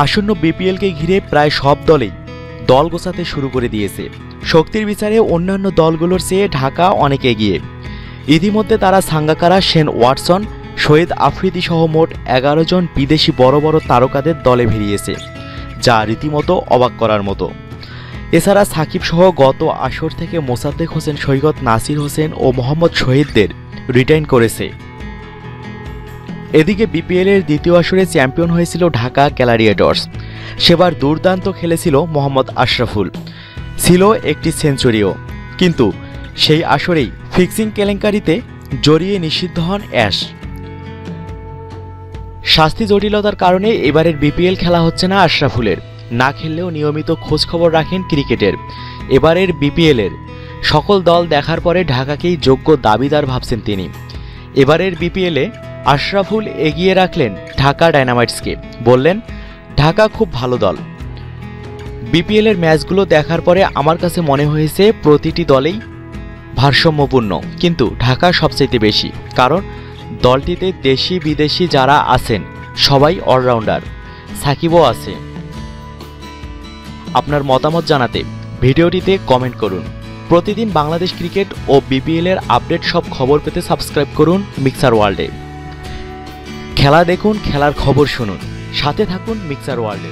আসন্ন বিপিএলকে ঘিরে প্রায় সব দলেই দল গোছাতে শুরু করে দিয়েছে। শক্তির বিচারে অন্যান্য দলগুলোর চেয়ে ঢাকা অনেক এগিয়ে। ইতিমধ্যে তারা সাঙ্গাকারা, শেন ওয়াটসন, শহীদ আফ্রিদি সহ মোট 11 জন বিদেশি বড় বড় তারকাদের দলে ভিড়িয়েছে, যা রীতিমতো অবাক করার মতো। এছাড়া সাকিব সহ গত আসর থেকে মোসাদ্দেক হোসেন, সৈকত, নাসির হোসেন ও মোহাম্মদ শহীদদের রিটাইন করেছে। এদিকে বিপিএলের দ্বিতীয় আসরে চ্যাম্পিয়ন হয়েছিল ঢাকা গ্যালারিয়েটর্স। সেবার দুর্দান্ত খেলেছিল মোহাম্মদ আশরাফুল, ছিল একটি সেঞ্চুরিও। কিন্তু সেই আসরেই ফিক্সিং কেলেঙ্কারিতে জড়িয়ে নিষিদ্ধ হন অ্যাশ। শাস্তি জটিলতার কারণে এবারের বিপিএল খেলা হচ্ছে না আশরাফুলের। না খেললেও নিয়মিত খোঁজখবর রাখেন ক্রিকেটের। এবারের বিপিএলের সকল দল দেখার পরে ঢাকাকেই যোগ্য দাবিদার ভাবছেন তিনি। এবারের বিপিএলে আশরাফুল এগিয়ে রাখলেন ঢাকা ডায়নামাইটসকে, বললেন, ঢাকা খুব ভালো দল। বিপিএলের ম্যাচগুলো দেখার পরে আমার কাছে মনে হয়েছে প্রতিটি দলেই ভারসাম্যপূর্ণ, কিন্তু ঢাকা সবচেয়ে বেশি, কারণ দলটিতে দেশি বিদেশি যারা আছেন সবাই অলরাউন্ডার, সাকিবও আছে। আপনার মতামত জানাতে ভিডিওটিতে কমেন্ট করুন। প্রতিদিন বাংলাদেশ ক্রিকেট ও বিপিএলের আপডেট সব খবর পেতে সাবস্ক্রাইব করুন মিক্সার ওয়ার্ল্ডে। খেলা দেখুন, খেলার খবর শুনুন, সাথে থাকুন মিক্সার ওয়ার্ল্ডে।